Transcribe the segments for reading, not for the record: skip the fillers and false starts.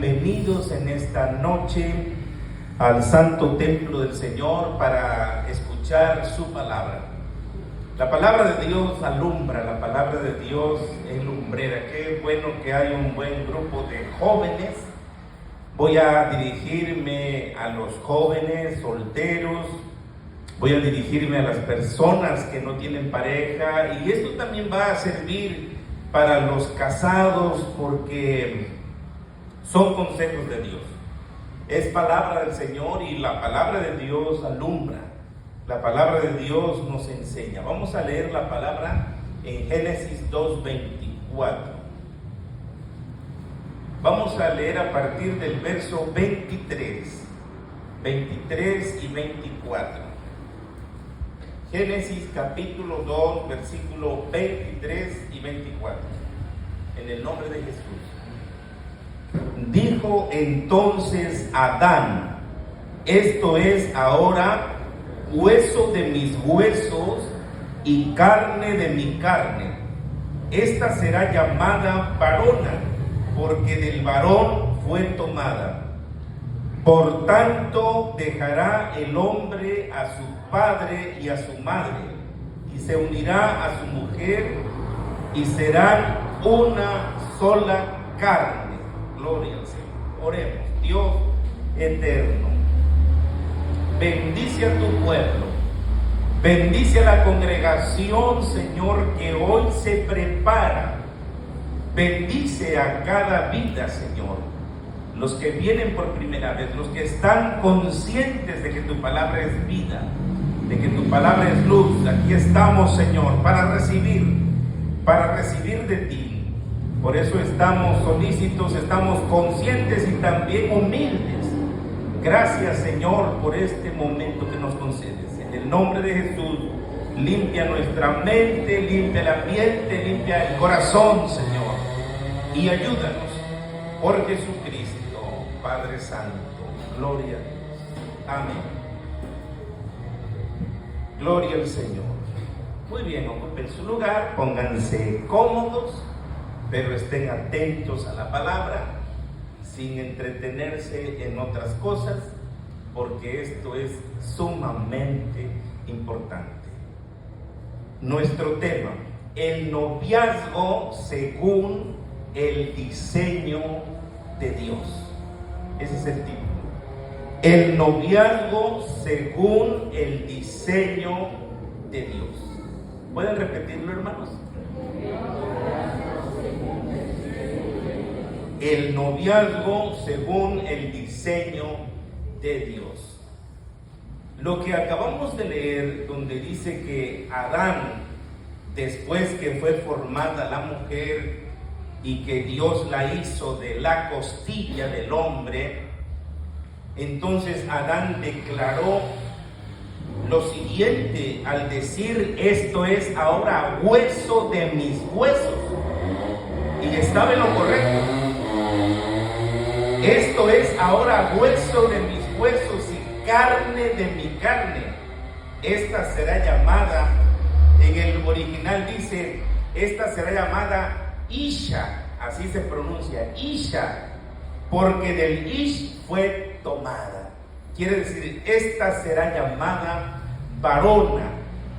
Bienvenidos en esta noche al santo templo del Señor para escuchar su palabra. La palabra de Dios alumbra, la palabra de Dios es lumbrera. Qué bueno que hay un buen grupo de jóvenes. Voy a dirigirme a los jóvenes solteros, voy a dirigirme a las personas que no tienen pareja, y esto también va a servir para los casados porque son consejos de Dios. Es palabra del Señor y la palabra de Dios alumbra. La palabra de Dios nos enseña. Vamos a leer la palabra en Génesis 2:24. Vamos a leer a partir del verso 23 y 24. Génesis capítulo 2, versículo 23 y 24. En el nombre de Jesús. Dijo entonces Adán: esto es ahora hueso de mis huesos y carne de mi carne. Esta será llamada varona, porque del varón fue tomada. Por tanto dejará el hombre a su padre y a su madre, y se unirá a su mujer, y serán una sola carne. Gloria al Señor. Oremos. Dios eterno, bendice a tu pueblo, bendice a la congregación, Señor, que hoy se prepara. Bendice a cada vida, Señor, los que vienen por primera vez, los que están conscientes de que tu palabra es vida, de que tu palabra es luz. Aquí estamos, Señor, para recibir de ti. Por eso estamos solícitos, estamos conscientes y también humildes. Gracias, Señor, por este momento que nos concedes. En el nombre de Jesús, limpia nuestra mente, limpia el ambiente, limpia el corazón, Señor, y ayúdanos por Jesucristo, Padre Santo. Gloria a Dios. Amén. Gloria al Señor. Muy bien, ocupen su lugar, pónganse cómodos, pero estén atentos a la palabra, sin entretenerse en otras cosas, porque esto es sumamente importante. Nuestro tema: el noviazgo según el diseño de Dios. Ese es el título. El noviazgo según el diseño de Dios. ¿Pueden repetirlo, hermanos? El noviazgo según el diseño de Dios. Lo que acabamos de leer, donde dice que Adán, después que fue formada la mujer y que Dios la hizo de la costilla del hombre, entonces Adán declaró lo siguiente al decir: esto es ahora hueso de mis huesos. Y estaba en lo correcto. Esto es ahora hueso de mis huesos y carne de mi carne. Esta será llamada, en el original dice, esta será llamada Isha, así se pronuncia, Isha, porque del Ish fue tomada. Quiere decir, esta será llamada varona,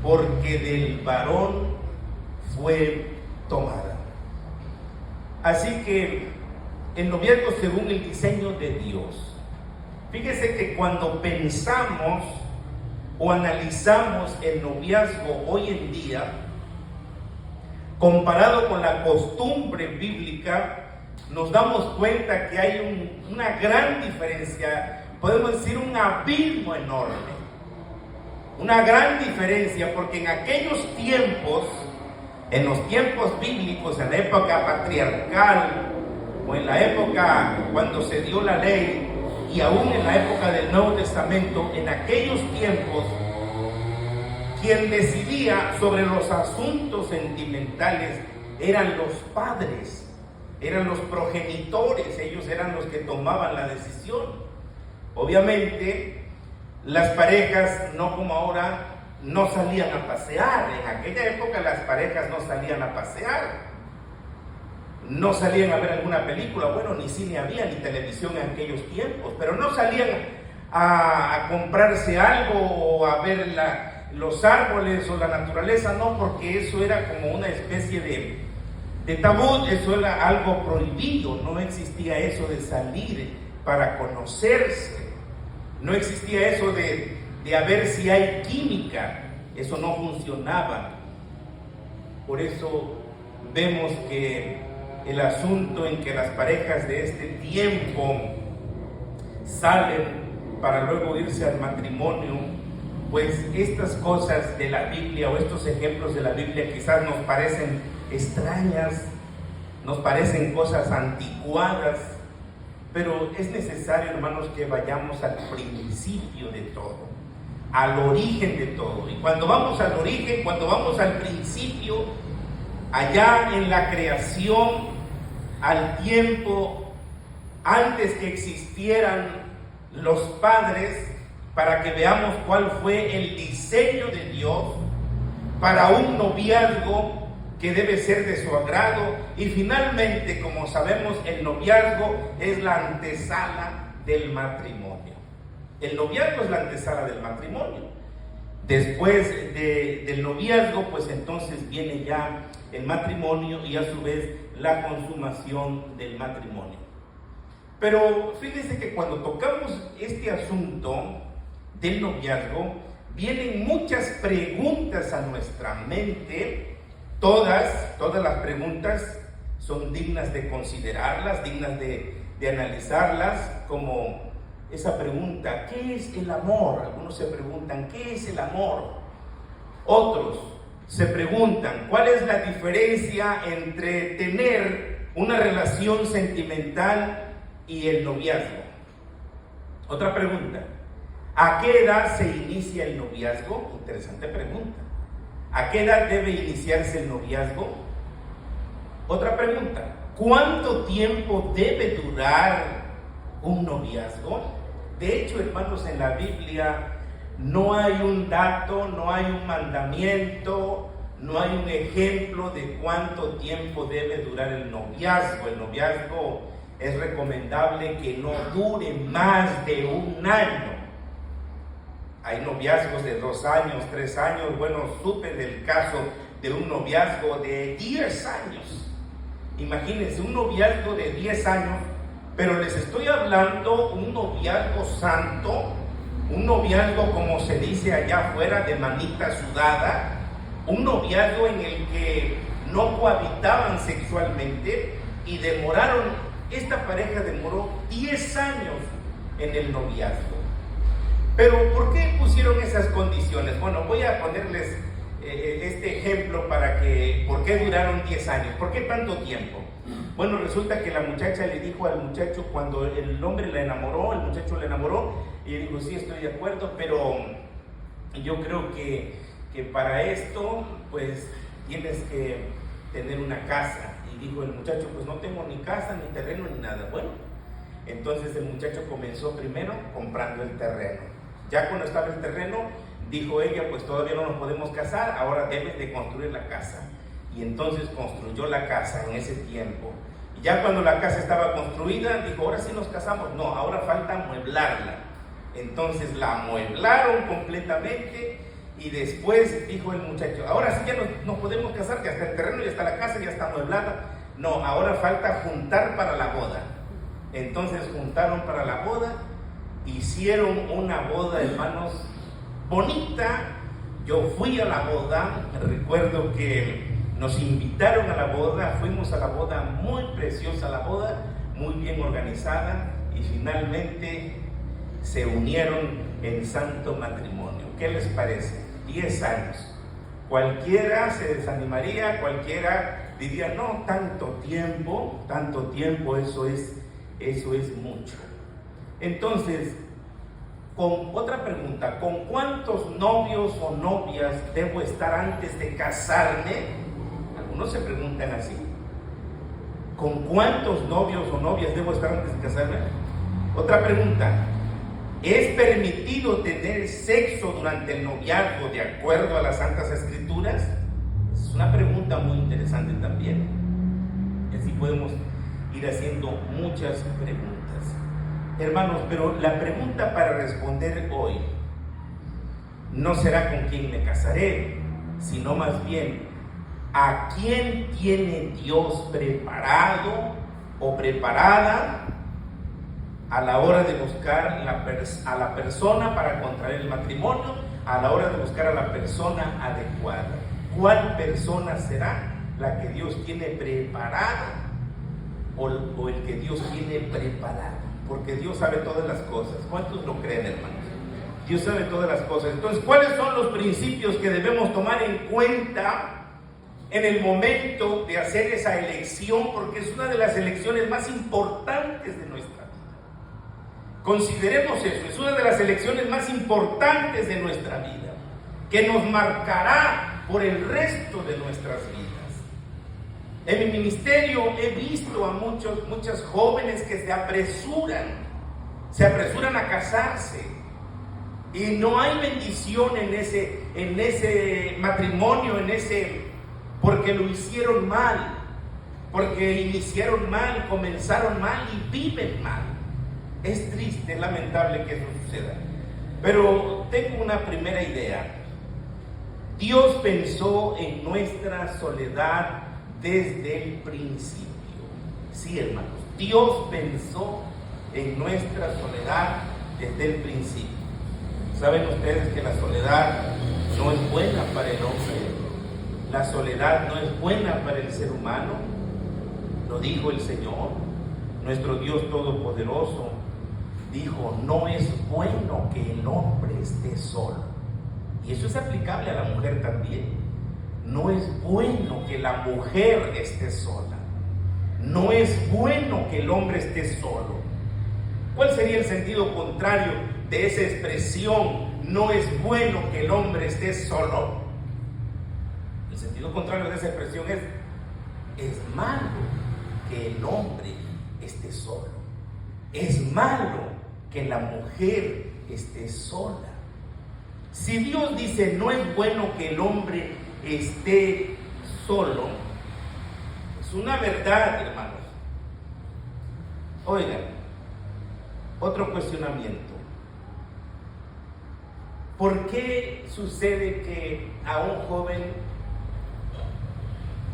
porque del varón fue tomada. Así que el noviazgo según el diseño de Dios. Fíjese que cuando pensamos o analizamos el noviazgo hoy en día, comparado con la costumbre bíblica, nos damos cuenta que hay una gran diferencia, podemos decir un abismo enorme. Una gran diferencia, porque en aquellos tiempos, en los tiempos bíblicos, en la época patriarcal, o en la época cuando se dio la ley, y aún en la época del Nuevo Testamento, en aquellos tiempos, quien decidía sobre los asuntos sentimentales eran los padres, eran los progenitores, ellos eran los que tomaban la decisión. Obviamente, las parejas, no como ahora, no salían a pasear. En aquella época las parejas no salían a pasear. no salían a ver alguna película, bueno, ni cine había, ni televisión en aquellos tiempos, pero no salían a comprarse algo o a ver los árboles o la naturaleza, no, porque eso era como una especie de tabú, eso era algo prohibido, no existía eso de salir para conocerse, no existía eso de a ver si hay química, eso no funcionaba. Por eso vemos que el asunto en que las parejas de este tiempo salen para luego irse al matrimonio, pues estas cosas de la Biblia o estos ejemplos de la Biblia quizás nos parecen extrañas, nos parecen cosas anticuadas, pero es necesario, hermanos, que vayamos al principio de todo, al origen de todo. Y cuando vamos al origen, cuando vamos al principio, allá en la creación, al tiempo antes que existieran los padres, para que veamos cuál fue el diseño de Dios para un noviazgo que debe ser de su agrado. Y finalmente, como sabemos, el noviazgo es la antesala del matrimonio. El noviazgo es la antesala del matrimonio. Después del noviazgo, pues entonces viene ya el matrimonio y a su vez la consumación del matrimonio. Pero fíjense que cuando tocamos este asunto del noviazgo, vienen muchas preguntas a nuestra mente. Todas las preguntas son dignas de considerarlas, dignas de analizarlas, como esa pregunta: ¿qué es el amor? Algunos se preguntan: ¿qué es el amor? Otros se preguntan: ¿cuál es la diferencia entre tener una relación sentimental y el noviazgo? Otra pregunta: ¿a qué edad se inicia el noviazgo? Interesante pregunta. ¿A qué edad debe iniciarse el noviazgo? Otra pregunta: ¿cuánto tiempo debe durar un noviazgo? De hecho, hermanos, en la Biblia no hay un dato, no hay un mandamiento, no hay un ejemplo de cuánto tiempo debe durar el noviazgo. El noviazgo es recomendable que no dure más de un año. Hay noviazgos de 2 años, 3 años. Bueno, supe del caso de un noviazgo de 10 años. Imagínense, un noviazgo de 10 años, pero les estoy hablando un noviazgo santo, un noviazgo, como se dice allá afuera, de manita sudada, un noviazgo en el que no cohabitaban sexualmente y esta pareja demoró 10 años en el noviazgo. Pero ¿por qué pusieron esas condiciones? Bueno, voy a ponerles este ejemplo ¿por qué duraron 10 años? ¿Por qué tanto tiempo? Bueno, resulta que la muchacha le dijo al muchacho, cuando el hombre la enamoró, el muchacho la enamoró, y él dijo: sí, estoy de acuerdo, pero yo creo que para esto, pues, tienes que tener una casa. Y dijo el muchacho: pues no tengo ni casa, ni terreno, ni nada. Bueno, entonces el muchacho comenzó primero comprando el terreno. Ya cuando estaba el terreno, dijo ella: pues todavía no nos podemos casar, ahora debes de construir la casa. Y entonces construyó la casa en ese tiempo. Y ya cuando la casa estaba construida, dijo: ahora sí nos casamos. No, ahora falta amueblarla. Entonces la amueblaron completamente y después dijo el muchacho: ahora sí ya nos podemos casar, ya está el terreno, ya está la casa, ya está amueblada. No, ahora falta juntar para la boda. Entonces juntaron para la boda, hicieron una boda, hermanos, bonita. Yo fui a la boda, recuerdo que nos invitaron a la boda, fuimos a la boda, muy preciosa la boda, muy bien organizada, y finalmente se unieron en santo matrimonio. ¿Qué les parece? 10 años. Cualquiera se desanimaría, cualquiera diría: no, tanto tiempo, eso es mucho. Entonces, con otra pregunta: ¿con cuántos novios o novias debo estar antes de casarme? Algunos se preguntan así: ¿con cuántos novios o novias debo estar antes de casarme? Otra pregunta: ¿es permitido tener sexo durante el noviazgo de acuerdo a las Santas Escrituras? Es una pregunta muy interesante también. Y así podemos ir haciendo muchas preguntas. Hermanos, pero la pregunta para responder hoy no será con quién me casaré, sino más bien, ¿a quién tiene Dios preparado o preparada a la hora de buscar a la persona para contraer el matrimonio, a la hora de buscar a la persona adecuada? ¿Cuál persona será la que Dios tiene preparada o el que Dios tiene preparado? Porque Dios sabe todas las cosas. ¿Cuántos lo creen, hermanos? Dios sabe todas las cosas. Entonces, ¿cuáles son los principios que debemos tomar en cuenta en el momento de hacer esa elección? Porque es una de las elecciones más importantes de nuestra vida. Consideremos eso, es una de las elecciones más importantes de nuestra vida, que nos marcará por el resto de nuestras vidas. En mi ministerio he visto a muchas jóvenes que se apresuran a casarse, y no hay bendición en ese matrimonio, porque lo hicieron mal, porque iniciaron mal, comenzaron mal y viven mal. Es triste, es lamentable que eso suceda. Pero tengo una primera idea. Dios pensó en nuestra soledad desde el principio. Sí, hermanos, Dios pensó en nuestra soledad desde el principio. ¿Saben ustedes que la soledad no es buena para el hombre? La soledad no es buena para el ser humano. Lo dijo el Señor, nuestro Dios Todopoderoso. Dijo, no es bueno que el hombre esté solo. Y eso es aplicable a la mujer también. No es bueno que la mujer esté sola. No es bueno que el hombre esté solo. ¿Cuál sería el sentido contrario de esa expresión? No es bueno que el hombre esté solo. El sentido contrario de esa expresión es malo que el hombre esté solo. Es malo que la mujer esté sola. Si Dios dice no es bueno que el hombre esté solo, es una verdad, hermanos. Oigan, otro cuestionamiento. ¿Por qué sucede que a un joven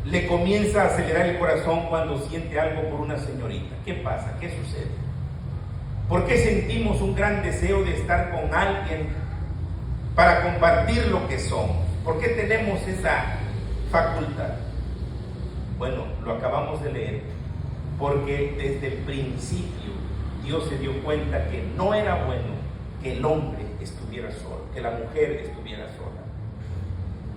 le comienza a acelerar el corazón cuando siente algo por una señorita? ¿Qué pasa? ¿Qué sucede? ¿Por qué sentimos un gran deseo de estar con alguien para compartir lo que somos? ¿Por qué tenemos esa facultad? Bueno, lo acabamos de leer. Porque desde el principio Dios se dio cuenta que no era bueno que el hombre estuviera solo, que la mujer estuviera sola.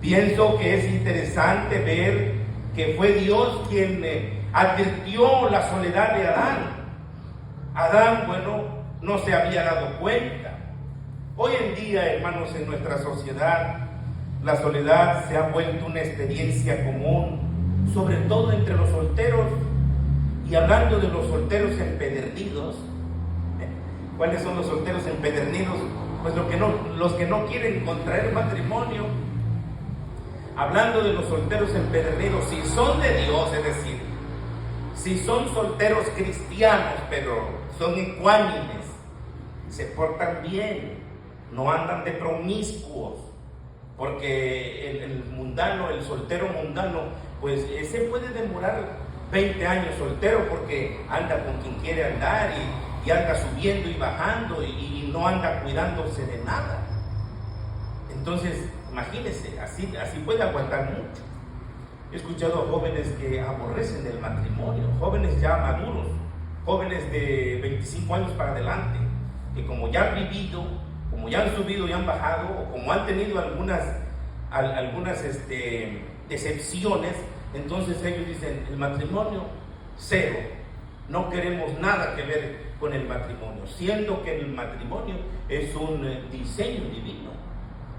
Pienso que es interesante ver que fue Dios quien advirtió la soledad de Adán. Adán, bueno, no se había dado cuenta. Hoy en día, hermanos, en nuestra sociedad, la soledad se ha vuelto una experiencia común, sobre todo entre los solteros. Y hablando de los solteros empedernidos, ¿cuáles son los solteros empedernidos? Pues los que no quieren contraer matrimonio. Hablando de los solteros empedernidos, si son de Dios, es decir, si son solteros cristianos, pero son ecuánimes, se portan bien, no andan de promiscuos, porque el mundano, el soltero mundano, pues ese puede demorar 20 años soltero porque anda con quien quiere andar y anda subiendo y bajando y no anda cuidándose de nada. Entonces, imagínense, así puede aguantar mucho. He escuchado a jóvenes que aborrecen el matrimonio, jóvenes ya maduros, jóvenes de 25 años para adelante, que como ya han vivido, como ya han subido y han bajado, o como han tenido algunas decepciones, entonces ellos dicen, el matrimonio, cero, no queremos nada que ver con el matrimonio, siendo que el matrimonio es un diseño divino.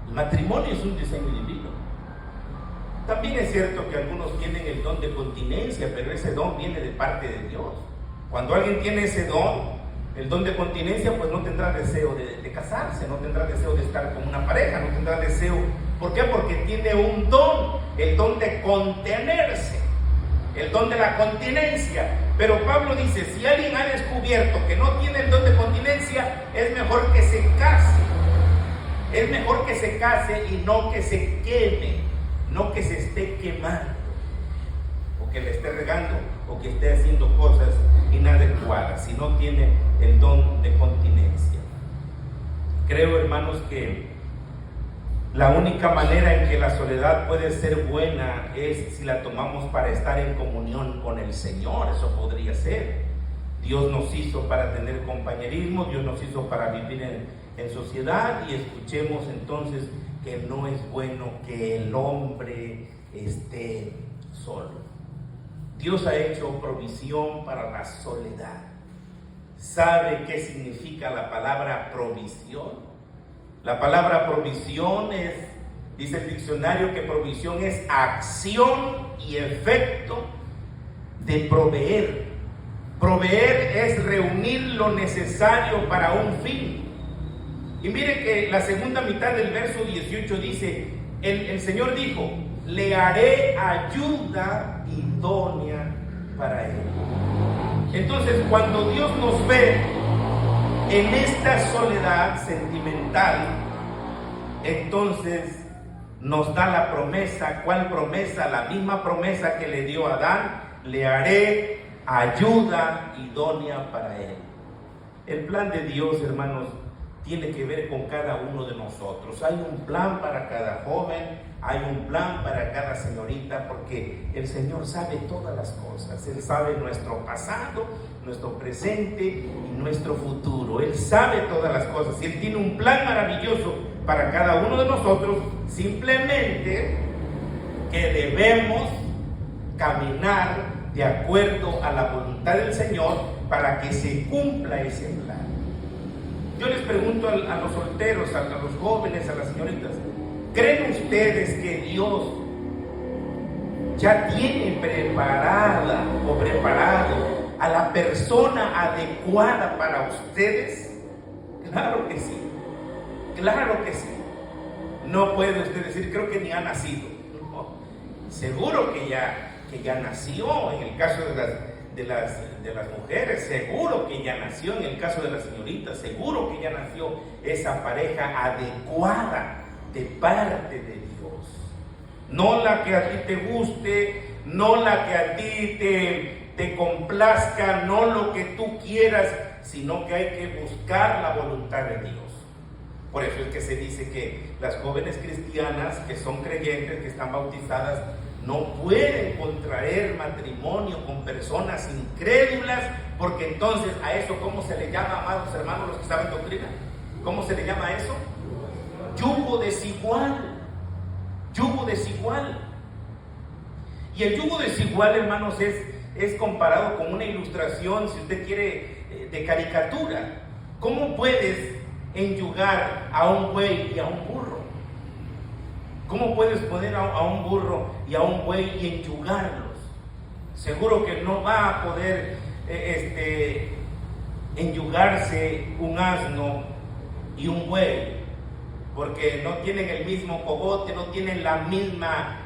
El matrimonio es un diseño divino. También es cierto que algunos tienen el don de continencia, pero ese don viene de parte de Dios. Cuando alguien tiene ese don, el don de continencia, pues no tendrá deseo de casarse, no tendrá deseo de estar con una pareja, no tendrá deseo. ¿Por qué? Porque tiene un don, el don de contenerse. el don de la continencia. Pero Pablo dice, si alguien ha descubierto que no tiene el don de continencia, es mejor que se case. Es mejor que se case y no que se queme, no que se esté quemando, o que le esté regando, o que esté haciendo cosas inadecuadas, si no tiene el don de continencia. Creo, hermanos, que la única manera en que la soledad puede ser buena es si la tomamos para estar en comunión con el Señor. Eso podría ser. Dios nos hizo para tener compañerismo, Dios nos hizo para vivir en sociedad, y escuchemos entonces que no es bueno que el hombre esté solo. Dios ha hecho provisión para la soledad. ¿Sabe qué significa la palabra provisión? La palabra provisión es, dice el diccionario, que provisión es acción y efecto de proveer. Proveer es reunir lo necesario para un fin. Y mire que la segunda mitad del verso 18 dice, el Señor dijo, le haré ayuda idónea para él. Entonces, cuando Dios nos ve en esta soledad sentimental, entonces nos da la promesa. ¿Cuál promesa? La misma promesa que le dio a Adán: le haré ayuda idónea para él. El plan de Dios, hermanos, tiene que ver con cada uno de nosotros. Hay un plan para cada joven, hay un plan para cada señorita, porque el Señor sabe todas las cosas. Él sabe nuestro pasado, nuestro presente y nuestro futuro. Él sabe todas las cosas y Él tiene un plan maravilloso para cada uno de nosotros. Simplemente que debemos caminar de acuerdo a la voluntad del Señor para que se cumpla ese plan. Yo les pregunto a los solteros, a los jóvenes, a las señoritas, ¿creen ustedes que Dios ya tiene preparada o preparado a la persona adecuada para ustedes? Claro que sí, claro que sí. No puede usted decir, creo que ni ha nacido. No, seguro que ya nació. En el caso de las mujeres, seguro que ya nació. En el caso de las señoritas, seguro que ya nació esa pareja adecuada de parte de Dios. No la que a ti te guste, no la que a ti te complazca, no lo que tú quieras, sino que hay que buscar la voluntad de Dios. Por eso es que se dice que las jóvenes cristianas que son creyentes, que están bautizadas, no pueden contraer matrimonio con personas incrédulas, porque entonces a eso, ¿cómo se le llama, amados hermanos, los que saben doctrina? ¿Cómo se le llama a eso? Yugo desigual. Yugo desigual. Y el yugo desigual, hermanos, es comparado con una ilustración, si usted quiere, de caricatura. ¿Cómo puedes enyugar a un buey y a un burro? ¿Cómo puedes poner a un burro y a un buey y enyugarlos? Seguro que no va a poder enyugarse un asno y un buey, porque no tienen el mismo cogote, no tienen la misma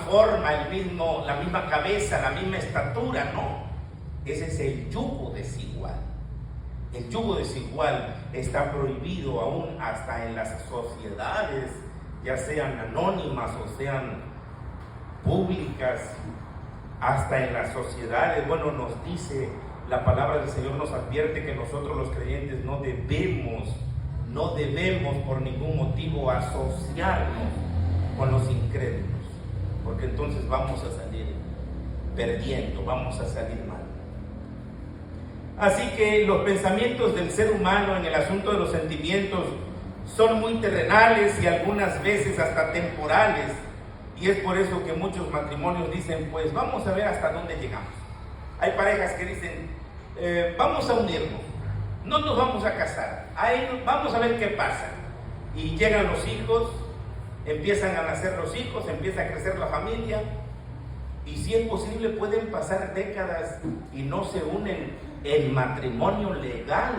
forma, la misma cabeza, la misma estatura, no. Ese es el yugo desigual. El yugo desigual está prohibido aún hasta en las sociedades, ya sean anónimas o sean públicas, hasta en las sociedades. Bueno, nos dice la palabra del Señor, nos advierte que nosotros los creyentes no debemos por ningún motivo asociarnos con los incrédulos, porque entonces vamos a salir perdiendo, vamos a salir mal. Así que los pensamientos del ser humano en el asunto de los sentimientos son muy terrenales y algunas veces hasta temporales, y es por eso que muchos matrimonios dicen, pues vamos a ver hasta dónde llegamos. Hay parejas que dicen, vamos a unirnos, no nos vamos a casar, vamos a ver qué pasa. Y llegan los hijos, empiezan a nacer los hijos, empieza a crecer la familia, y si es posible pueden pasar décadas y no se unen en matrimonio legal.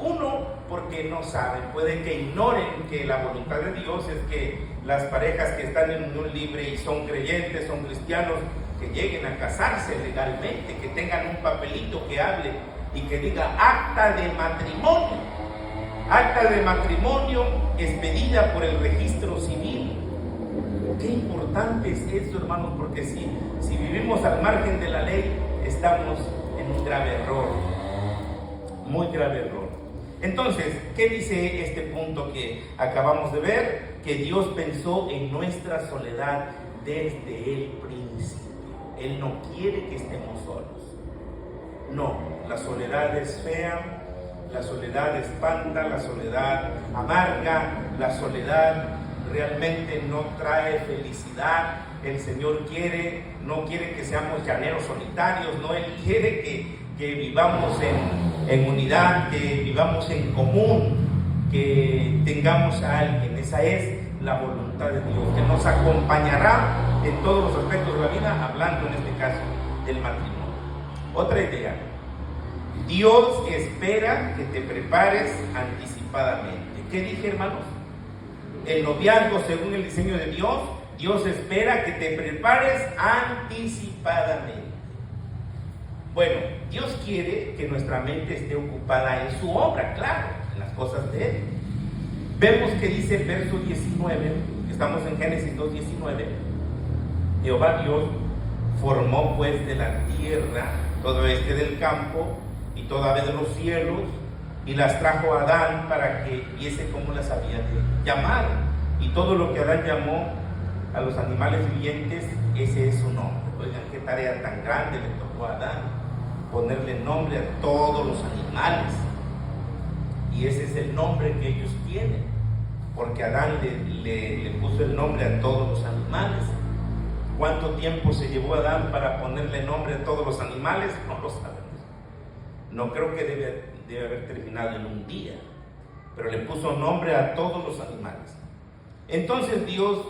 Uno, porque no saben, pueden que ignoren que la voluntad de Dios es que las parejas que están en unión libre y son creyentes, son cristianos, que lleguen a casarse legalmente, que tengan un papelito que hable y que diga acta de matrimonio. Acta de matrimonio expedida por el registro civil. Qué importante es esto, hermanos, porque si vivimos al margen de la ley, estamos en un grave error, muy grave error. Entonces, ¿qué dice este punto que acabamos de ver? Que Dios pensó en nuestra soledad desde el principio. Él no quiere que estemos solos. No, la soledad es fea, la soledad espanta, la soledad amarga, la soledad realmente no trae felicidad. El Señor no quiere que seamos llaneros solitarios, no, Él quiere que vivamos en unidad, que vivamos en común, que tengamos a alguien. Esa es la voluntad de Dios, que nos acompañará en todos los aspectos de la vida, hablando en este caso del matrimonio. Otra idea: Dios espera que te prepares anticipadamente. ¿Qué dije, hermanos? El noviazgo, según el diseño de Dios, Dios espera que te prepares anticipadamente. Bueno, Dios quiere que nuestra mente esté ocupada en su obra, claro, en las cosas de Él. Vemos que dice el verso 19, estamos en Génesis 2:19, Jehová Dios formó pues de la tierra todo del campo y toda ave de los cielos, y las trajo a Adán para que viese cómo las había de llamar. Y todo lo que Adán llamó a los animales vivientes, ese es su nombre. Oigan, qué tarea tan grande le tocó a Adán, ponerle nombre a todos los animales. Y ese es el nombre que ellos tienen, porque Adán le puso el nombre a todos los animales. ¿Cuánto tiempo se llevó Adán para ponerle nombre a todos los animales? No lo sabemos. No creo que debe haber terminado en un día, pero le puso nombre a todos los animales. Entonces Dios,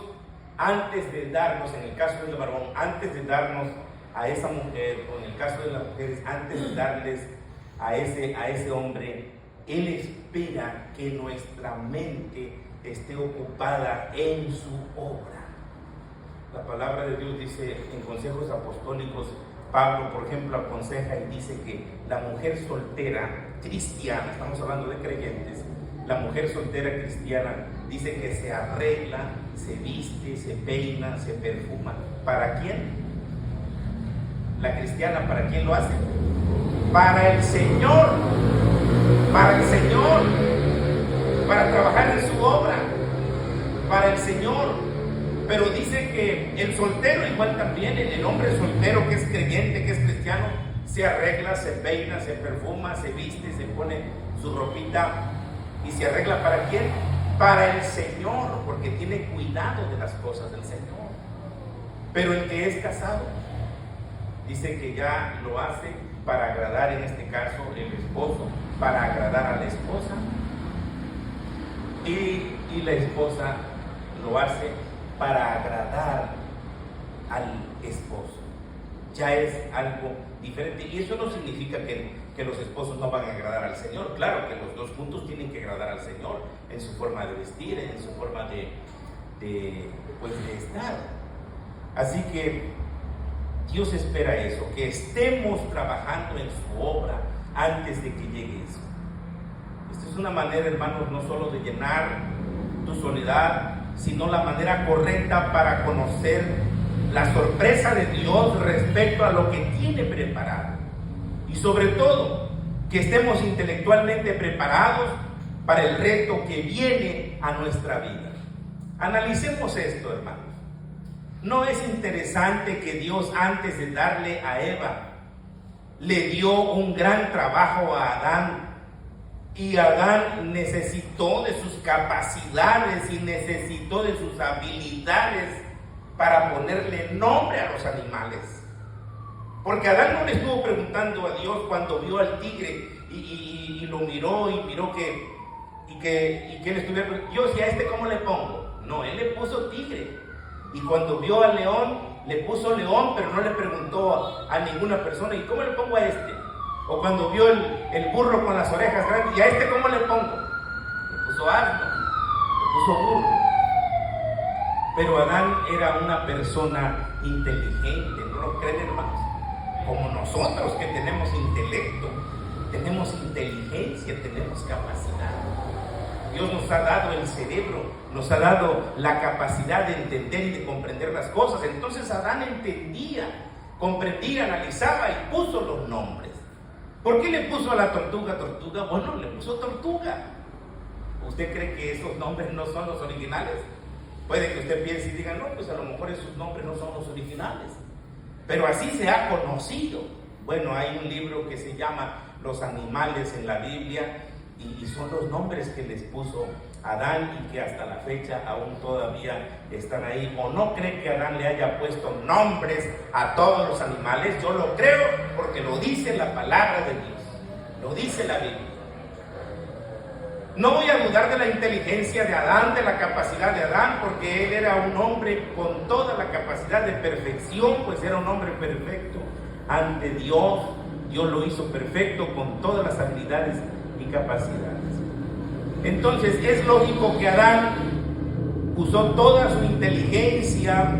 antes de darnos, en el caso del varón, antes de darnos a esa mujer, o en el caso de las mujeres, antes de darles a ese hombre, Él espera que nuestra mente esté ocupada en su obra. La palabra de Dios dice en Consejos Apostólicos, Pablo, por ejemplo, aconseja y dice que la mujer soltera cristiana, estamos hablando de creyentes, la mujer soltera cristiana dice que se arregla, se viste, se peina, se perfuma. ¿Para quién? La cristiana, ¿para quién lo hace? Para el Señor, para el Señor, para trabajar en su obra, para el Señor. Pero dice que el soltero igual también, el hombre soltero que es creyente, que es cristiano, se arregla, se peina, se perfuma, se viste, se pone su ropita y se arregla. ¿Para quién? Para el Señor, porque tiene cuidado de las cosas del Señor. Pero el que es casado dice que ya lo hace para agradar, en este caso el esposo, para agradar a la esposa, y la esposa lo hace para agradar al esposo. Ya es algo diferente, y eso no significa que los esposos no van a agradar al Señor. Claro que los dos juntos tienen que agradar al Señor en su forma de vestir, en su forma de estar. Así que Dios espera eso, que estemos trabajando en su obra antes de que llegue eso. Esta es una manera, hermanos, no solo de llenar tu soledad, sino la manera correcta para conocer la sorpresa de Dios respecto a lo que tiene preparado. Y sobre todo, que estemos intelectualmente preparados para el reto que viene a nuestra vida. Analicemos esto, hermanos. ¿No es interesante que Dios, antes de darle a Eva, le dio un gran trabajo a Adán? Y Adán necesitó de sus capacidades y necesitó de sus habilidades para ponerle nombre a los animales. Porque Adán no le estuvo preguntando a Dios cuando vio al tigre y lo miró y miró que él estuviera, Dios, ¿y a este cómo le pongo? No, él le puso tigre. Y cuando vio al león, le puso león, pero no le preguntó a ninguna persona, ¿y cómo le pongo a este? O cuando vio el burro con las orejas grandes, ¿y a este cómo le pongo? Le puso asno, le puso burro. Pero Adán era una persona inteligente, ¿no lo creen, hermanos? Como nosotros que tenemos intelecto, tenemos inteligencia, tenemos capacidad. Dios nos ha dado el cerebro, nos ha dado la capacidad de entender y de comprender las cosas. Entonces Adán entendía, comprendía, analizaba y puso los nombres. ¿Por qué le puso a la tortuga tortuga? Bueno, le puso tortuga. ¿Usted cree que esos nombres no son los originales? Puede que usted piense y diga, no, pues a lo mejor esos nombres no son los originales. Pero así se ha conocido. Bueno, hay un libro que se llama Los animales en la Biblia y son los nombres que les puso Adán y que hasta la fecha aún todavía están ahí. ¿O no cree que Adán le haya puesto nombres a todos los animales? Yo lo creo porque lo dice la palabra de Dios, lo dice la Biblia. No voy a dudar de la inteligencia de Adán, de la capacidad de Adán, porque él era un hombre con toda la capacidad de perfección, pues era un hombre perfecto ante Dios. Dios lo hizo perfecto con todas las habilidades y capacidades. Entonces es lógico que Adán usó toda su inteligencia,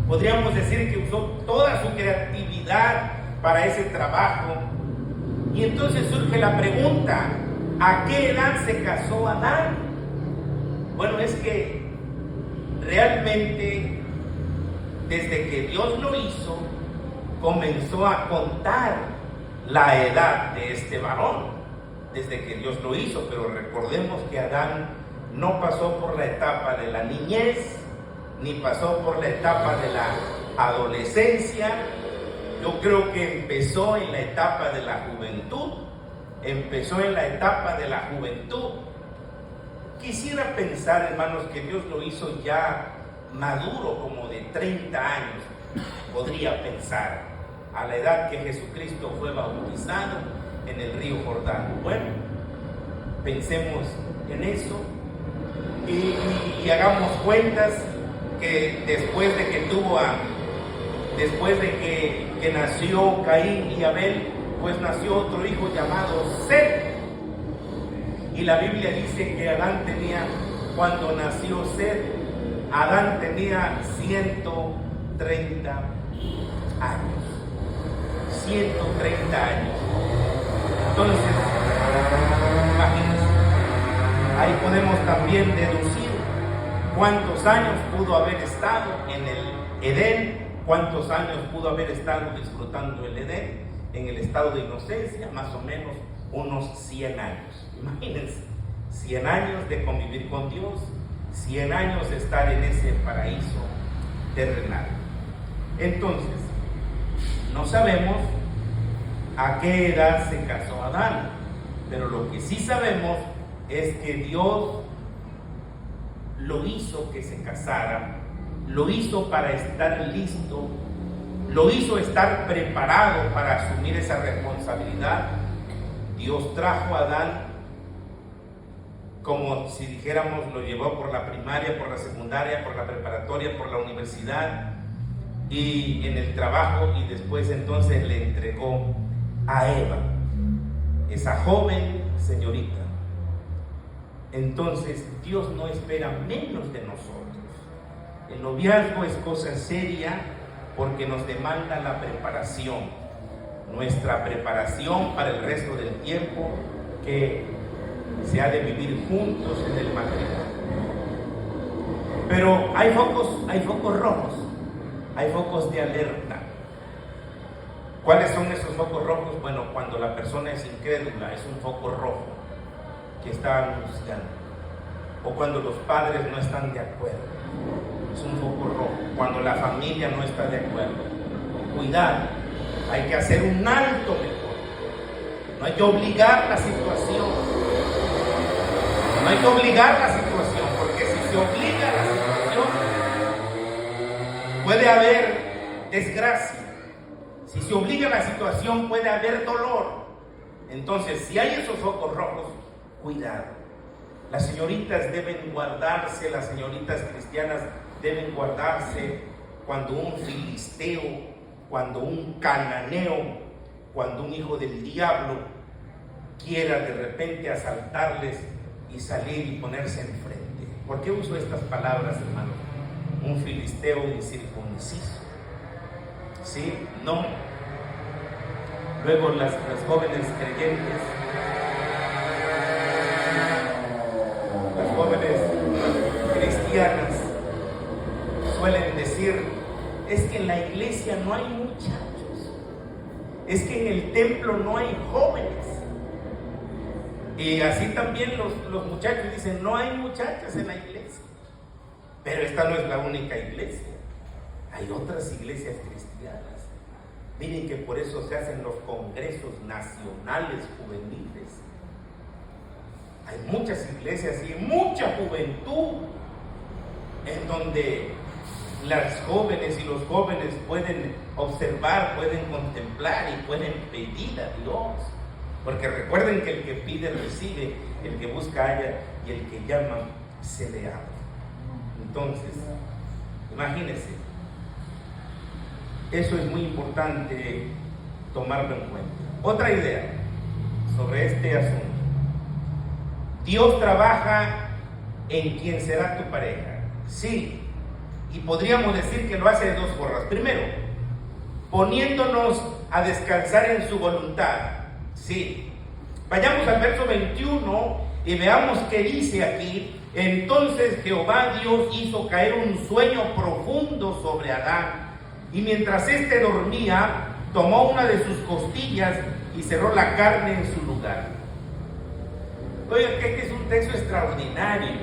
podríamos decir que usó toda su creatividad para ese trabajo. Y entonces surge la pregunta, ¿a qué edad se casó Adán? Bueno, es que realmente desde que Dios lo hizo, comenzó a contar la edad de este varón, desde que Dios lo hizo. Pero recordemos que Adán no pasó por la etapa de la niñez, ni pasó por la etapa de la adolescencia. Yo creo que empezó en la etapa de la juventud. Empezó en la etapa de la juventud. Quisiera pensar, hermanos, que Dios lo hizo ya maduro, como de 30 años. Podría pensar, a la edad que Jesucristo fue bautizado en el río Jordán. Bueno, pensemos en eso y hagamos cuentas que después de que nació Caín y Abel, pues nació otro hijo llamado Set. Y la Biblia dice que Adán tenía, cuando nació Set, Adán tenía 130 años. 130 años. Entonces, imagínense, ahí podemos también deducir cuántos años pudo haber estado en el Edén, cuántos años pudo haber estado disfrutando el Edén, en el estado de inocencia, más o menos unos 100 años. Imagínense, 100 años de convivir con Dios, 100 años de estar en ese paraíso terrenal. Entonces, no sabemos a qué edad se casó Adán, pero lo que sí sabemos es que Dios lo hizo que se casara, lo hizo para estar listo, lo hizo estar preparado para asumir esa responsabilidad. Dios trajo a Adán, como si dijéramos, lo llevó por la primaria, por la secundaria, por la preparatoria, por la universidad y en el trabajo, y después entonces le entregó a Eva, esa joven señorita. Entonces Dios no espera menos de nosotros. El noviazgo es cosa seria porque nos demanda la preparación, nuestra preparación para el resto del tiempo que se ha de vivir juntos en el matrimonio. Pero hay focos rojos, hay focos de alerta. ¿Cuáles son esos focos rojos? Bueno, cuando la persona es incrédula, es un foco rojo que está anunciando. O cuando los padres no están de acuerdo, es un foco rojo. Cuando la familia no está de acuerdo, cuidado, hay que hacer un alto mejor. No hay que obligar la situación. No hay que obligar la situación, porque si se obliga la situación, puede haber desgracia. Si se obliga la situación, puede haber dolor. Entonces, si hay esos focos rojos, cuidado. Las señoritas deben guardarse, las señoritas cristianas deben guardarse cuando un filisteo, cuando un cananeo cuando un hijo del diablo quiera de repente asaltarles y salir y ponerse enfrente. ¿Por qué uso estas palabras, hermano? Un filisteo incircunciso. ¿Sí? No. Luego las jóvenes creyentes, las jóvenes cristianas suelen decir: es que en la iglesia no hay muchachos, es que en el templo no hay jóvenes. Y así también los muchachos dicen: no hay muchachas en la iglesia. Pero esta no es la única iglesia, hay otras iglesias cristianas. Miren que por eso se hacen los congresos nacionales juveniles. Hay muchas iglesias y mucha juventud en donde las jóvenes y los jóvenes pueden observar, pueden contemplar y pueden pedir a Dios. Porque recuerden que el que pide recibe, el que busca halla y el que llama se le abre. Entonces, imagínense, eso es muy importante tomarlo en cuenta. Otra idea sobre este asunto: Dios trabaja en quien será tu pareja. Sí, y podríamos decir que lo hace de dos formas. Primero, poniéndonos a descansar en su voluntad. Sí, vayamos al verso 21 y veamos qué dice aquí. Entonces Jehová Dios hizo caer un sueño profundo sobre Adán, y mientras éste dormía, tomó una de sus costillas y cerró la carne en su lugar. Oiga, que este es un texto extraordinario.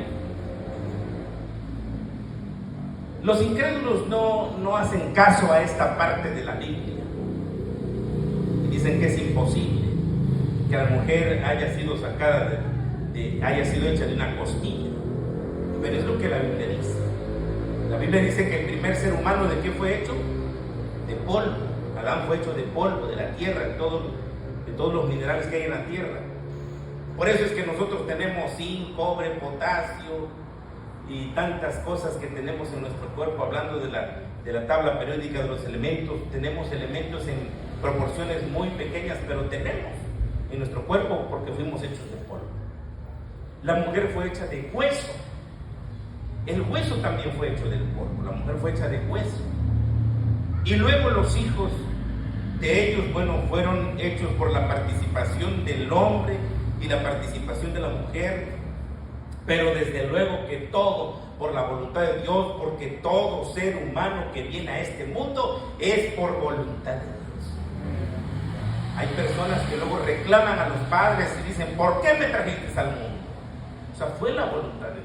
Los incrédulos no hacen caso a esta parte de la Biblia y dicen que es imposible que la mujer haya sido sacada haya sido hecha de una costilla. Pero es lo que la Biblia dice. La Biblia dice que el primer ser humano, ¿de qué fue hecho? De polvo. Adán fue hecho de polvo, de la tierra, de todos los minerales que hay en la tierra. Por eso es que nosotros tenemos zinc, cobre, potasio y tantas cosas que tenemos en nuestro cuerpo. Hablando de la tabla periódica de los elementos, tenemos elementos en proporciones muy pequeñas, pero tenemos en nuestro cuerpo porque fuimos hechos de polvo. La mujer fue hecha de hueso. El hueso también fue hecho del polvo. La mujer fue hecha de hueso. Y luego los hijos de ellos, fueron hechos por la participación del hombre y la participación de la mujer. Pero desde luego que todo por la voluntad de Dios, porque todo ser humano que viene a este mundo es por voluntad de Dios. Hay personas que luego reclaman a los padres y dicen: ¿por qué me trajiste al mundo? O sea, fue la voluntad de Dios.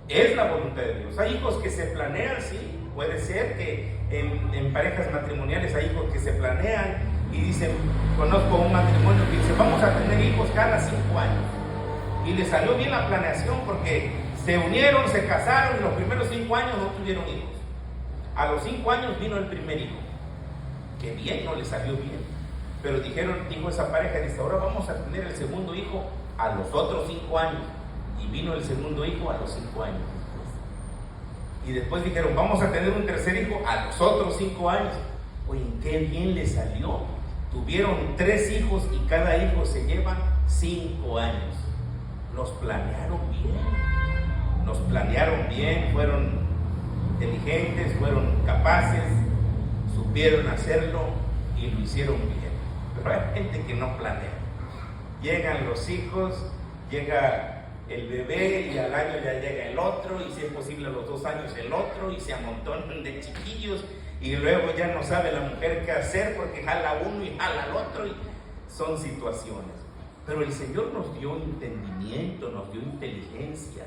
Es la voluntad de Dios. Hay hijos que se planean, sí. Puede ser que en parejas matrimoniales hay hijos que se planean y dicen: conozco un matrimonio que dice: vamos a tener hijos cada 5 años. Y les salió bien la planeación porque se unieron, se casaron y los primeros 5 años no tuvieron hijos. A los 5 años vino el primer hijo. Que bien, no le salió bien. Pero dijo esa pareja, dice: ahora vamos a tener el segundo hijo a los otros 5 años. Y vino el segundo hijo a los 5 años después. Y después dijeron: vamos a tener un tercer hijo a los otros 5 años. Oye, qué bien le salió. Tuvieron 3 hijos y cada hijo se lleva 5 años. Los planearon bien, fueron inteligentes, fueron capaces, supieron hacerlo y lo hicieron bien. Pero hay gente que no planea. Llegan los hijos, llega el bebé y al año ya llega el otro, y si es posible a los 2 años el otro, y se amontonan de chiquillos, y luego ya no sabe la mujer qué hacer porque jala uno y jala al otro, y son situaciones. Pero el Señor nos dio entendimiento, nos dio inteligencia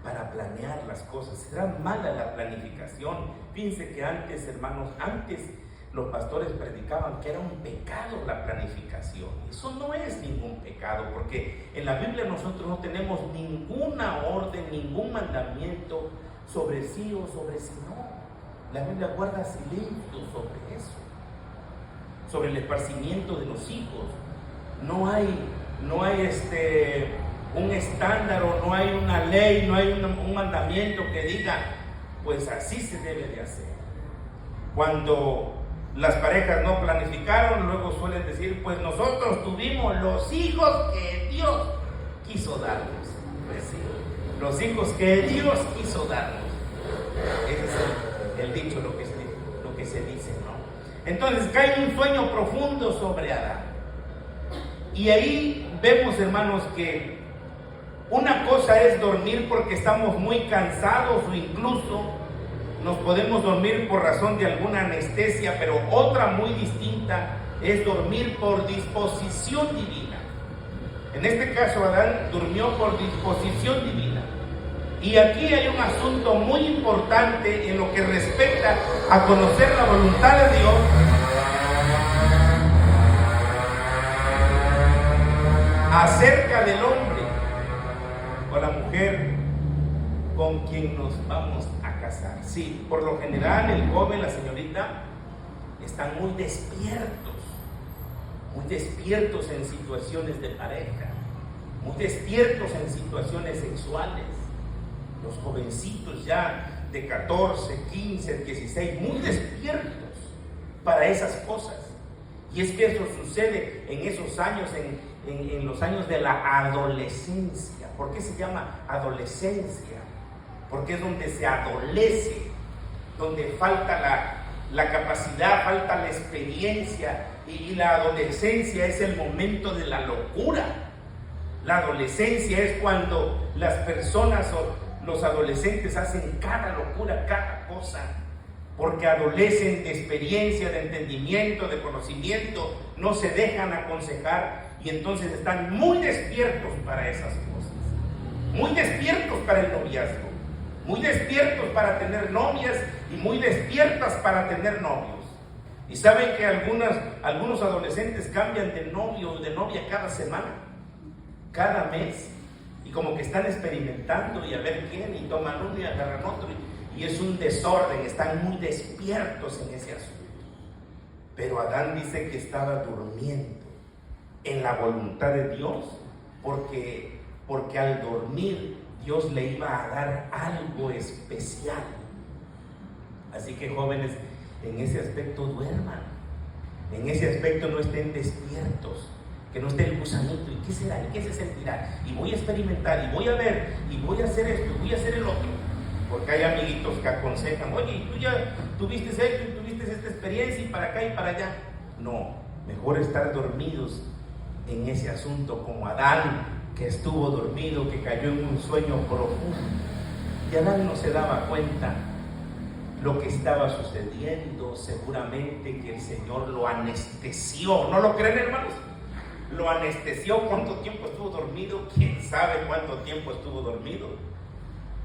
para planear las cosas. Era mala la planificación. Fíjense que antes, hermanos, los pastores predicaban que era un pecado la planificación. Eso no es ningún pecado, porque en la Biblia nosotros no tenemos ninguna orden, ningún mandamiento sobre sí o sobre sí no. La Biblia guarda silencio sobre eso, sobre el esparcimiento de los hijos. No hay un estándar, o no hay una ley, no hay un mandamiento que diga: pues así se debe de hacer. Cuando las parejas no planificaron, luego suelen decir, pues nosotros tuvimos los hijos que Dios quiso darnos. Pues sí, los hijos que Dios quiso darnos. Ese es el dicho, lo que se dice, ¿no? Entonces cae un sueño profundo sobre Adán. Y ahí vemos, hermanos, que una cosa es dormir porque estamos muy cansados o incluso nos podemos dormir por razón de alguna anestesia, pero otra muy distinta es dormir por disposición divina. En este caso, Adán durmió por disposición divina. Y aquí hay un asunto muy importante en lo que respecta a conocer la voluntad de Dios. Acerca del hombre o la mujer con quien nos vamos a casar. Sí, por lo general el joven, la señorita, están muy despiertos en situaciones de pareja, muy despiertos en situaciones sexuales. Los jovencitos ya de 14, 15, 16, muy despiertos para esas cosas. Y es que eso sucede en esos años, en los años de la adolescencia. ¿Por qué se llama adolescencia? Porque es donde se adolece, donde falta la capacidad, falta la experiencia, y la adolescencia es el momento de la locura. La adolescencia es cuando las personas o los adolescentes hacen cada locura, cada cosa, porque adolecen de experiencia, de entendimiento, de conocimiento, no se dejan aconsejar y entonces están muy despiertos para esas cosas, muy despiertos para el noviazgo, muy despiertos para tener novias y muy despiertas para tener novios. Y saben que algunos adolescentes cambian de novio o de novia cada semana, cada mes, y como que están experimentando y a ver quién, y toman uno y agarran otro, y es un desorden, están muy despiertos en ese asunto. Pero Adán dice que estaba durmiendo en la voluntad de Dios, porque al dormir Dios le iba a dar algo especial. Así que jóvenes, en ese aspecto duerman, en ese aspecto no estén despiertos, que no esté el gusanito, ¿y qué será? ¿Y qué se sentirá? Y voy a experimentar, y voy a ver, y voy a hacer esto, y voy a hacer el otro. Porque hay amiguitos que aconsejan, oye, tú ya tuviste esto, y tuviste esta experiencia, y para acá y para allá. No, mejor estar dormidos en ese asunto, como Adán, que estuvo dormido, que cayó en un sueño profundo. Y Adán no se daba cuenta lo que estaba sucediendo. Seguramente que el Señor lo anestesió. ¿No lo creen, hermanos? Lo anestesió. ¿Cuánto tiempo estuvo dormido? ¿Quién sabe cuánto tiempo estuvo dormido?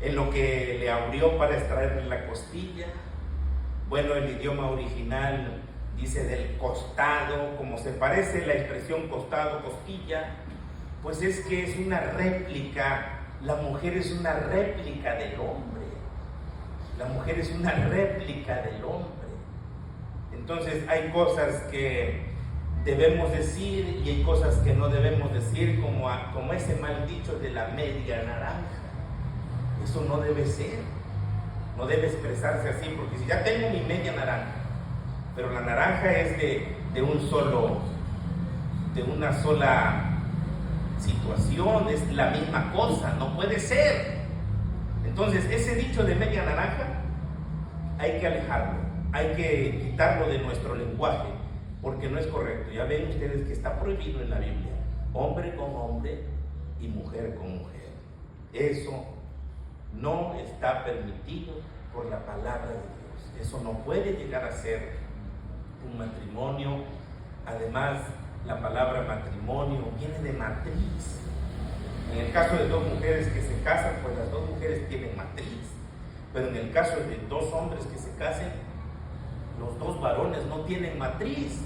En lo que le abrió para extraerle la costilla. Bueno, el idioma original dice del costado, como se parece la expresión costado, costilla, pues es que es una réplica. La mujer es una réplica del hombre. La mujer es una réplica del hombre. Entonces hay cosas que debemos decir y hay cosas que no debemos decir, como ese mal dicho de la media naranja. Eso no debe ser, no debe expresarse así, porque si ya tengo mi media naranja, pero la naranja es de una sola situación, es la misma cosa, no puede ser. Entonces ese dicho de media naranja hay que alejarlo, hay que quitarlo de nuestro lenguaje, porque no es correcto. Ya ven ustedes que está prohibido en la Biblia, hombre con hombre y mujer con mujer. Eso no está permitido por la palabra de Dios. Eso no puede llegar a ser un matrimonio. Además, la palabra matrimonio viene de matriz. En el caso de dos mujeres que se casan, pues las dos mujeres tienen matriz. Pero en el caso de dos hombres que se casen, los dos varones no tienen matriz.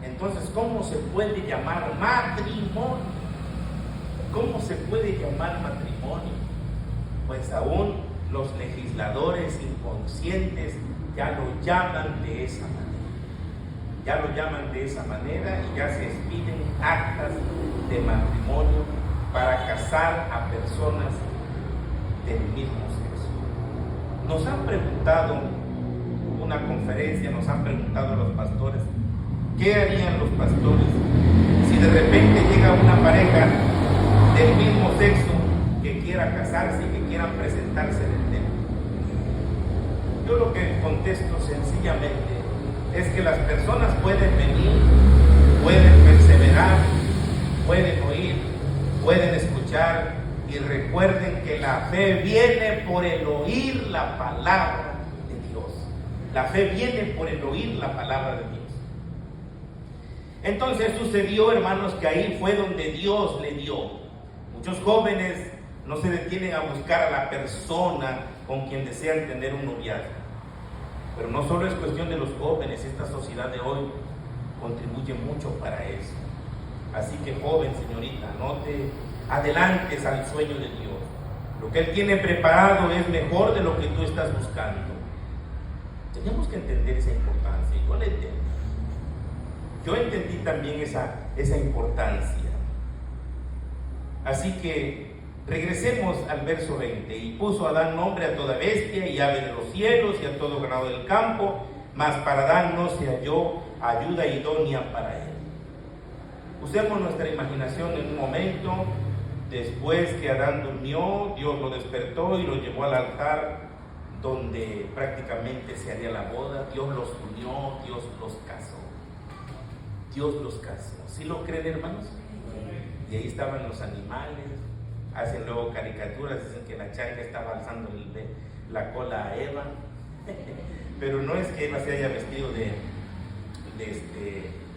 Entonces, ¿cómo se puede llamar matrimonio? ¿Cómo se puede llamar matrimonio? Pues aún los legisladores inconscientes ya lo llaman de esa manera. Ya lo llaman de esa manera y ya se expiden actas de matrimonio para casar a personas del mismo sexo. Nos han preguntado una conferencia nos han preguntado a los pastores, ¿qué harían los pastores si de repente llega una pareja del mismo sexo que quiera casarse y que quieran presentarse en el templo? Yo lo que contesto sencillamente es que las personas pueden venir, pueden perseverar, pueden oír, pueden escuchar, y recuerden que la fe viene por el oír la palabra de Dios. La fe viene por el oír la palabra de Dios. Entonces sucedió, hermanos, que ahí fue donde Dios le dio. Muchos jóvenes no se detienen a buscar a la persona con quien desean tener un noviazgo. Pero no solo es cuestión de los jóvenes, esta sociedad de hoy contribuye mucho para eso. Así que, joven, señorita, no te adelantes al sueño de Dios. Lo que Él tiene preparado es mejor de lo que tú estás buscando. Tenemos que entender esa importancia. Yo la entiendo. Yo entendí también esa importancia. Así que regresemos al verso 20. Y puso Adán nombre a toda bestia y ave de los cielos y a todo ganado del campo, mas para Adán no se halló ayuda idónea para él. Usemos nuestra imaginación en un momento. Después que Adán durmió, Dios lo despertó y lo llevó al altar donde prácticamente se haría la boda. Dios los unió, Dios los casó. Dios los casó. ¿Sí lo creen, hermanos? Y ahí estaban los animales. Hacen luego caricaturas, dicen que la chanca estaba alzando la cola a Eva. Pero no es que Eva se haya vestido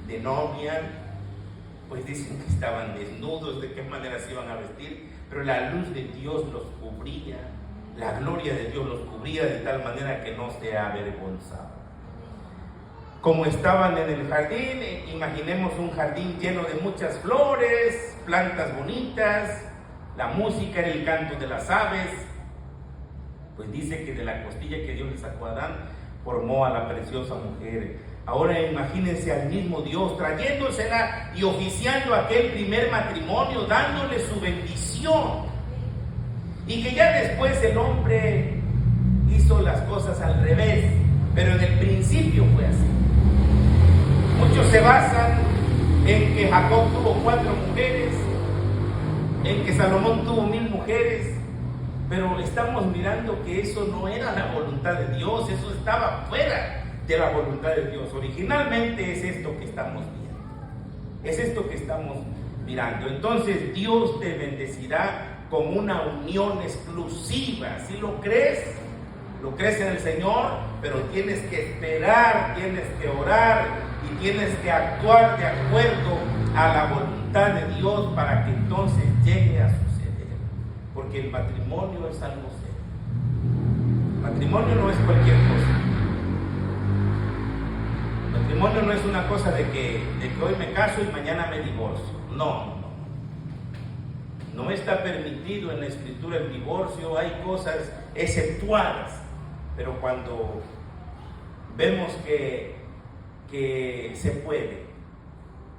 de novia. Pues dicen que estaban desnudos, de qué manera se iban a vestir, pero la luz de Dios los cubría, la gloria de Dios los cubría de tal manera que no se avergonzaban. Como estaban en el jardín, imaginemos un jardín lleno de muchas flores, plantas bonitas, la música era el canto de las aves. Pues dice que de la costilla que Dios le sacó a Adán, formó a la preciosa mujer. Ahora imagínense al mismo Dios trayéndosela y oficiando aquel primer matrimonio, dándole su bendición. Y que ya después el hombre hizo las cosas al revés, pero en el principio fue así. Muchos se basan en que Jacob tuvo 4 mujeres, en que Salomón tuvo 1000 mujeres, pero estamos mirando que eso no era la voluntad de Dios, eso estaba fuera de la voluntad de Dios. Originalmente es esto que estamos viendo, es esto que estamos mirando. Entonces Dios te bendecirá con una unión exclusiva. ¿Sí lo crees? Lo crees en el Señor, pero tienes que esperar, tienes que orar y tienes que actuar de acuerdo a la voluntad de Dios para que entonces llegue a suceder. Porque el matrimonio es algo serio. El matrimonio no es cualquier cosa. El matrimonio no es una cosa de que hoy me caso y mañana me divorcio. No está permitido en la Escritura el divorcio. Hay cosas exceptuadas, pero cuando vemos que se puede,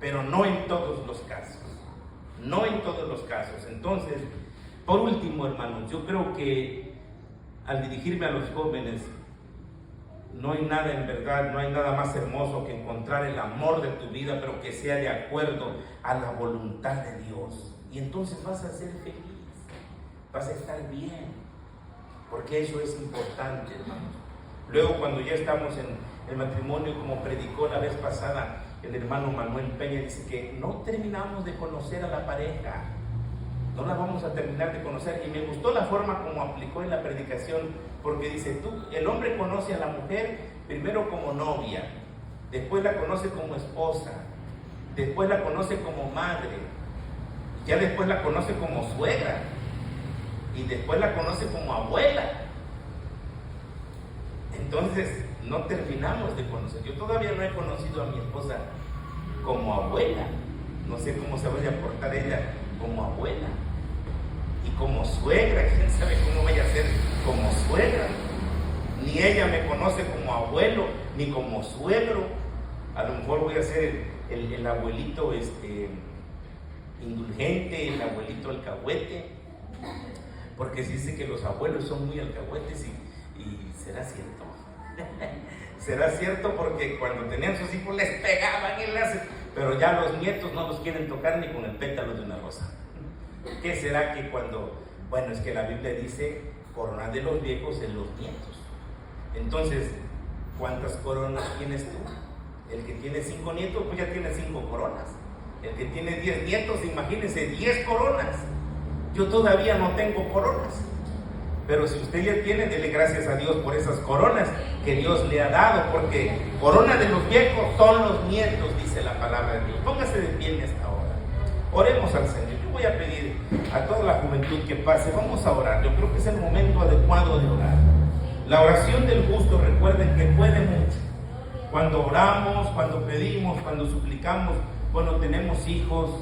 pero no en todos los casos, no en todos los casos. Entonces, por último, hermanos, yo creo que al dirigirme a los jóvenes, no hay nada en verdad, no hay nada más hermoso que encontrar el amor de tu vida, pero que sea de acuerdo a la voluntad de Dios. Y entonces vas a ser feliz, vas a estar bien, porque eso es importante, hermanos. Luego, cuando ya estamos en el matrimonio, como predicó la vez pasada el hermano Manuel Peña, dice que no terminamos de conocer a la pareja, no la vamos a terminar de conocer. Y me gustó la forma como aplicó en la predicación, porque dice, el hombre conoce a la mujer primero como novia, después la conoce como esposa, después la conoce como madre, ya después la conoce como suegra, y después la conoce como abuela. Entonces no terminamos de conocer. Yo todavía no he conocido a mi esposa como abuela, no sé cómo se vaya a portar ella como abuela, y como suegra, quién sabe cómo vaya a ser como suegra. Ni ella me conoce como abuelo ni como suegro. A lo mejor voy a ser el abuelito indulgente, el abuelito alcahuete, porque se dice que los abuelos son muy alcahuetes, y será cierto. será cierto, porque cuando tenían sus hijos les pegaban y las... Pero ya los nietos no los quieren tocar ni con el pétalo de una rosa. ¿Qué será que cuando... Bueno, es que la Biblia dice, corona de los viejos en los nietos. Entonces, ¿cuántas coronas tienes tú? El que tiene 5 nietos, pues ya tiene 5 coronas. El que tiene 10 nietos, imagínense, 10 coronas. Yo todavía no tengo coronas. Pero si usted ya tiene, dele gracias a Dios por esas coronas que Dios le ha dado, porque corona de los viejos son los nietos, dice la palabra de Dios. Póngase de pie en esta hora. Oremos al Señor. Yo voy a pedir a toda la juventud que pase. Vamos a orar. Yo creo que es el momento adecuado de orar. La oración del justo, recuerden que puede mucho. Cuando oramos, cuando pedimos, cuando suplicamos, cuando tenemos hijos,